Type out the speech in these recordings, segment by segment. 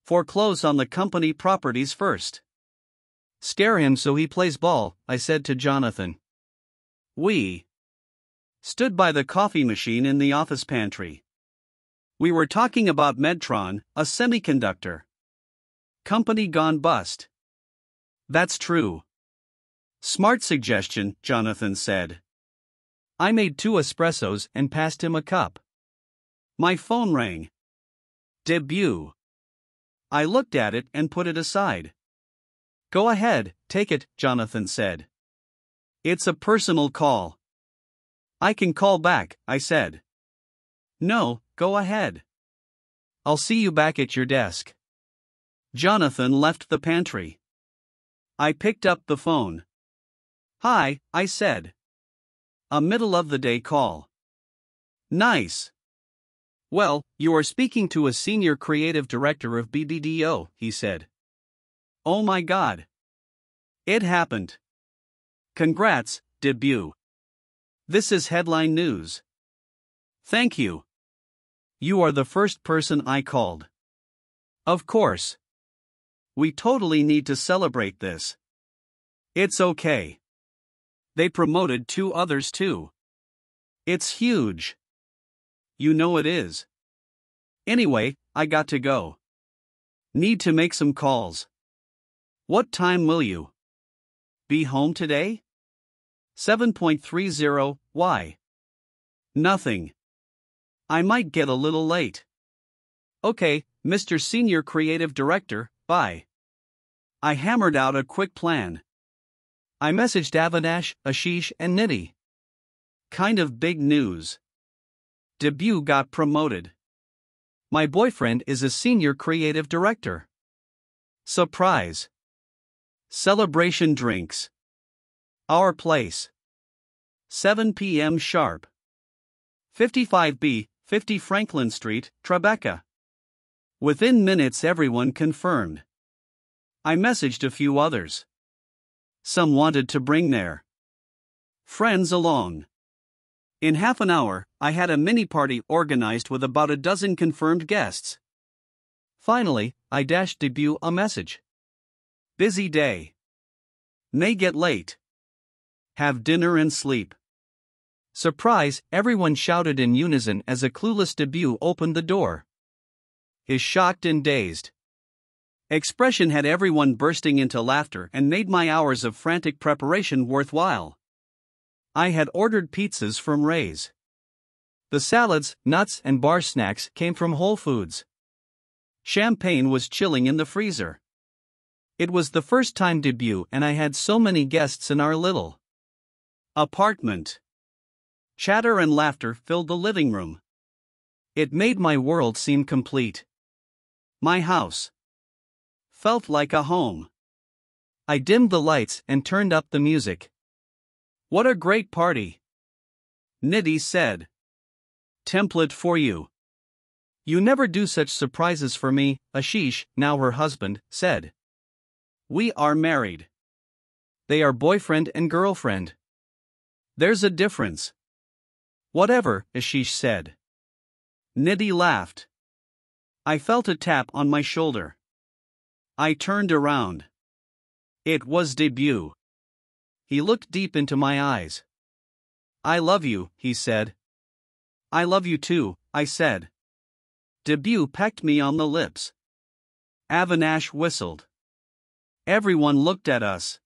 Foreclose on the company properties first. Scare him so he plays ball, I said to Jonathan. We stood by the coffee machine in the office pantry. We were talking about Medtron, a semiconductor company gone bust. That's true. Smart suggestion, Jonathan said. I made 2 espressos and passed him a cup. My phone rang. Debut. I looked at it and put it aside. Go ahead, take it, Jonathan said. It's a personal call. I can call back, I said. No, go ahead. I'll see you back at your desk. Jonathan left the pantry. I picked up the phone. Hi, I said. A middle-of-the-day call. Nice. Well, you are speaking to a senior creative director of BBDO, he said. Oh my God. It happened. Congrats, Debut. This is headline news. Thank you. You are the first person I called. Of course. We totally need to celebrate this. It's okay. They promoted 2 others too. It's huge. You know it is. Anyway, I got to go. Need to make some calls. What time will you be home today? 7:30. Why? Nothing. I might get a little late. Okay, Mr. Senior Creative Director, bye. I hammered out a quick plan. I messaged Avinash, Ashish, and Nidhi. Kind of big news. Debut got promoted. My boyfriend is a senior creative director. Surprise. Celebration drinks. Our place. 7 p.m. sharp. 55B, 50 Franklin Street, Tribeca. Within minutes everyone confirmed. I messaged a few others. Some wanted to bring their friends along. In half an hour, I had a mini party organized with about a dozen confirmed guests. Finally, I dashed Debut a message. Busy day. May get late. Have dinner and sleep. Surprise, everyone shouted in unison as a clueless Debut opened the door. His shocked and dazed expression had everyone bursting into laughter and made my hours of frantic preparation worthwhile. I had ordered pizzas from Ray's. The salads, nuts, and bar snacks came from Whole Foods. Champagne was chilling in the freezer. It was the first time Debut and I had so many guests in our little apartment. Chatter and laughter filled the living room. It made my world seem complete. My house felt like a home. I dimmed the lights and turned up the music. What a great party, Nidhi said. Template for you. You never do such surprises for me, Ashish, now her husband, said. We are married. They are boyfriend and girlfriend. There's a difference. Whatever, Ashish said. Nidhi laughed. I felt a tap on my shoulder. I turned around. It was Debut. He looked deep into my eyes. I love you, he said. I love you too, I said. Debut pecked me on the lips. Avinash whistled. Everyone looked at us.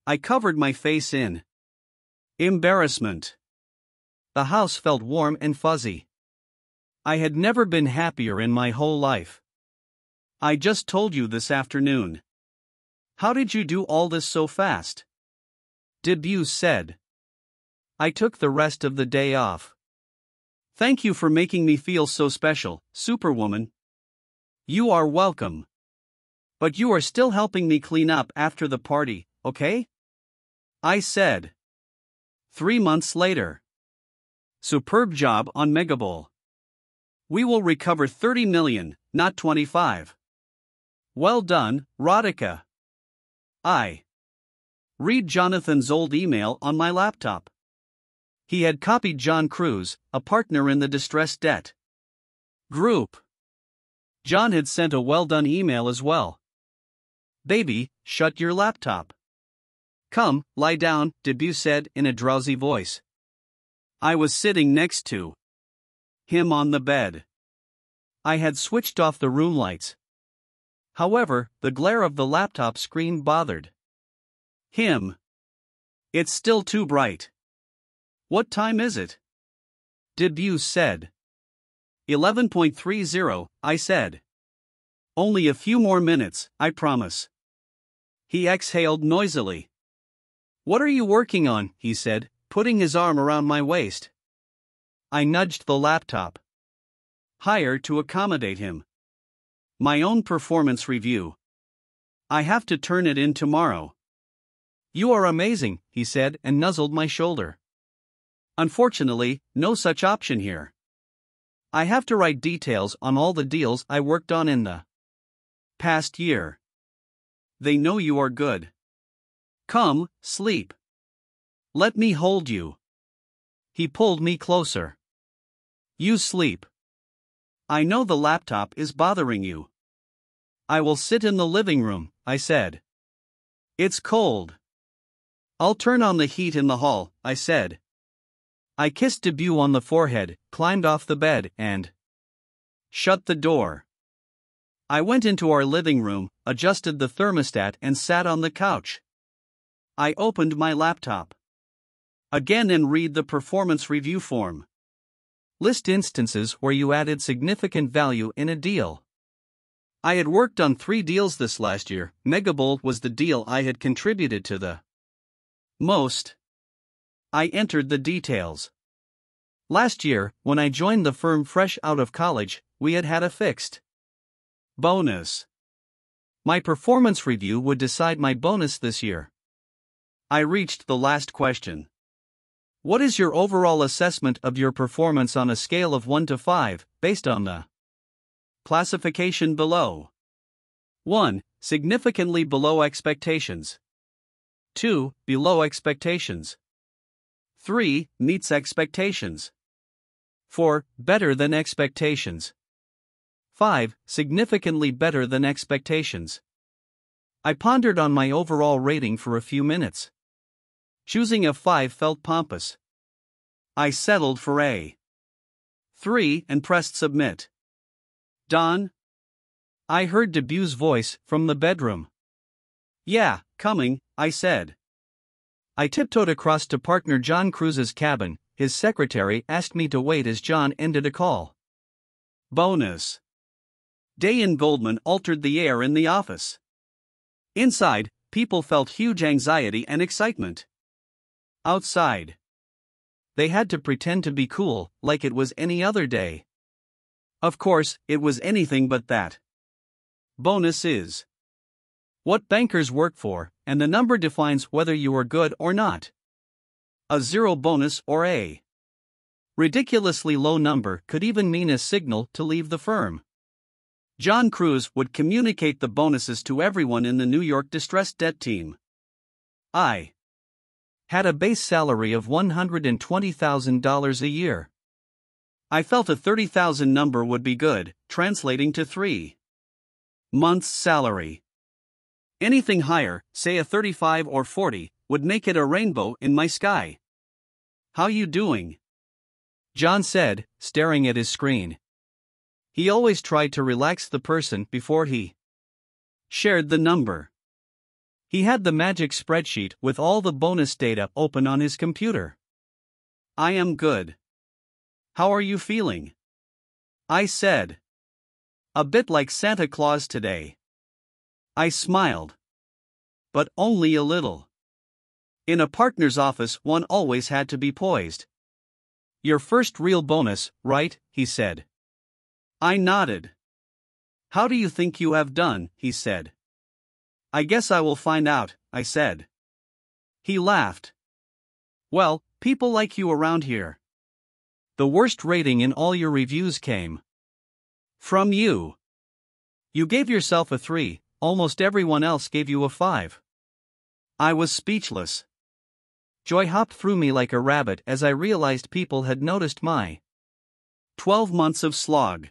I covered my face in embarrassment. The house felt warm and fuzzy. I had never been happier in my whole life. I just told you this afternoon. How did you do all this so fast? Debut said. I took the rest of the day off. Thank you for making me feel so special, Superwoman. You are welcome. But you are still helping me clean up after the party, okay? I said. 3 months later. Superb job on Megabowl. We will recover 30 million, not 25. Well done, Radhika. I read Jonathan's old email on my laptop. He had copied John Cruz, a partner in the distressed debt group. John had sent a well-done email as well. Baby, shut your laptop. Come, lie down, Debut said in a drowsy voice. I was sitting next to him on the bed. I had switched off the room lights. However, the glare of the laptop screen bothered him. It's still too bright. What time is it? Debut said. 11:30, I said. Only a few more minutes, I promise. He exhaled noisily. What are you working on? He said, putting his arm around my waist. I nudged the laptop higher to accommodate him. My own performance review. I have to turn it in tomorrow. You are amazing, he said and nuzzled my shoulder. Unfortunately, no such option here. I have to write details on all the deals I worked on in the past year. They know you are good. Come, sleep. Let me hold you. He pulled me closer. You sleep. I know the laptop is bothering you. I will sit in the living room, I said. It's cold. I'll turn on the heat in the hall, I said. I kissed Debut on the forehead, climbed off the bed, and shut the door. I went into our living room, adjusted the thermostat, and sat on the couch. I opened my laptop again and read the performance review form. List instances where you added significant value in a deal. I had worked on 3 deals this last year. Megabolt was the deal I had contributed to the most. I entered the details. Last year, when I joined the firm fresh out of college, we had a fixed bonus. My performance review would decide my bonus this year. I reached the last question. What is your overall assessment of your performance on a scale of 1 to 5, based on the classification below? 1. Significantly below expectations. 2. Below expectations. 3. Meets expectations. 4. Better than expectations. 5. Significantly better than expectations. I pondered on my overall rating for a few minutes. Choosing a 5 felt pompous. I settled for a 3 and pressed submit. Don? I heard Debut's voice from the bedroom. Yeah, coming, I said. I tiptoed across to partner John Cruz's cabin. His secretary asked me to wait as John ended a call. Bonus. Day in Goldman altered the air in the office. Inside, people felt huge anxiety and excitement. Outside, they had to pretend to be cool, like it was any other day. Of course, it was anything but that. Bonus is what bankers work for, and the number defines whether you are good or not. A 0 bonus or a ridiculously low number could even mean a signal to leave the firm. John Cruz would communicate the bonuses to everyone in the New York distressed debt team. I had a base salary of $120,000 a year. I felt a $30,000 number would be good, translating to 3 months' salary. Anything higher, say a 35 or 40, would make it a rainbow in my sky. How you doing? John said, staring at his screen. He always tried to relax the person before he shared the number. He had the magic spreadsheet with all the bonus data open on his computer. I am good. How are you feeling? I said. A bit like Santa Claus today. I smiled. But only a little. In a partner's office, one always had to be poised. Your first real bonus, right? He said. I nodded. How do you think you have done? He said. I guess I will find out, I said. He laughed. Well, people like you around here. The worst rating in all your reviews came from you. You gave yourself a 3, almost everyone else gave you a 5. I was speechless. Joy hopped through me like a rabbit as I realized people had noticed my 12 months of slog.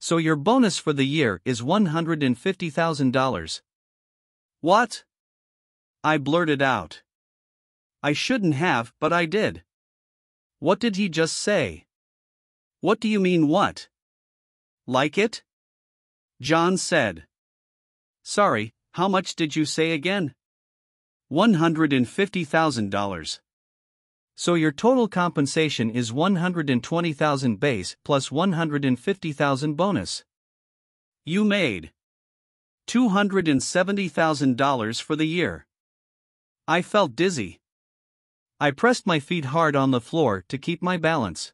So your bonus for the year is $150,000. What? I blurted out. I shouldn't have, but I did. What did he just say? What do you mean what? Like it? John said. Sorry, how much did you say again? $150,000. So your total compensation is $120,000 base plus $150,000 bonus. You made $270,000 for the year. I felt dizzy. I pressed my feet hard on the floor to keep my balance.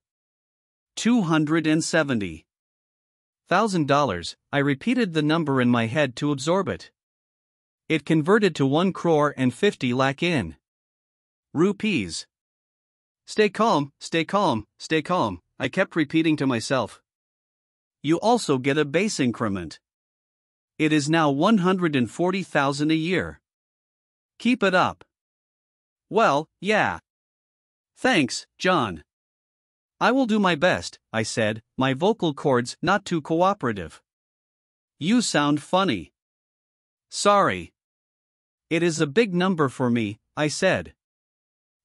$270,000, I repeated the number in my head to absorb it. It converted to 1 crore and 50 lakh in rupees. Stay calm, stay calm, stay calm, I kept repeating to myself. You also get a base increment. It is now $140,000 a year. Keep it up. Well, yeah. Thanks, John. I will do my best, I said, my vocal cords not too cooperative. You sound funny. Sorry. It is a big number for me, I said.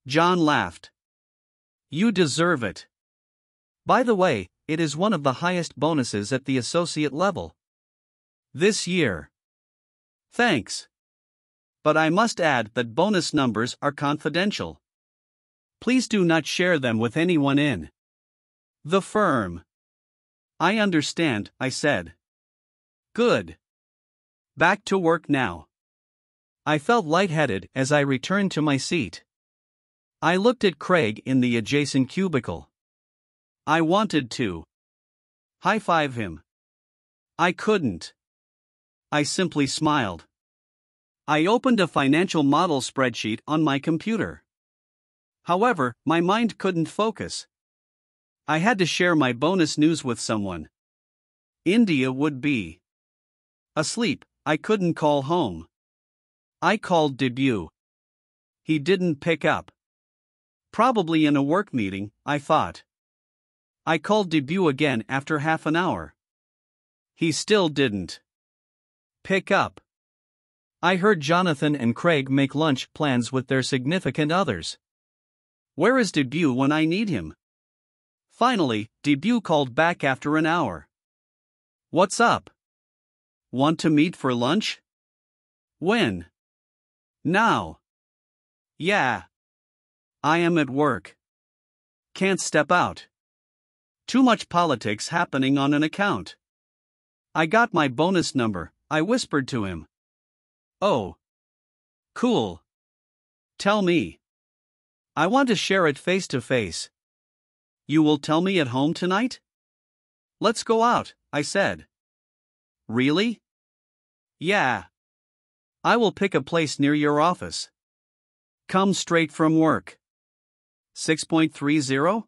John laughed. You deserve it. By the way, it is one of the highest bonuses at the associate level this year. Thanks. But I must add that bonus numbers are confidential. Please do not share them with anyone in the firm. I understand, I said. Good. Back to work now. I felt lightheaded as I returned to my seat. I looked at Craig in the adjacent cubicle. I wanted to high-five him. I couldn't. I simply smiled. I opened a financial model spreadsheet on my computer. However, my mind couldn't focus. I had to share my bonus news with someone. India would be asleep. I couldn't call home. I called Debut. He didn't pick up. Probably in a work meeting, I thought. I called Debut again after half an hour. He still didn't pick up. I heard Jonathan and Craig make lunch plans with their significant others. Where is Debut when I need him? Finally, Debut called back after an hour. What's up? Want to meet for lunch? When? Now. Yeah. I am at work. Can't step out. Too much politics happening on an account. I got my bonus number, I whispered to him. Oh. Cool. Tell me. I want to share it face to face. You will tell me at home tonight? Let's go out, I said. Really? Yeah. I will pick a place near your office. Come straight from work. 6.30?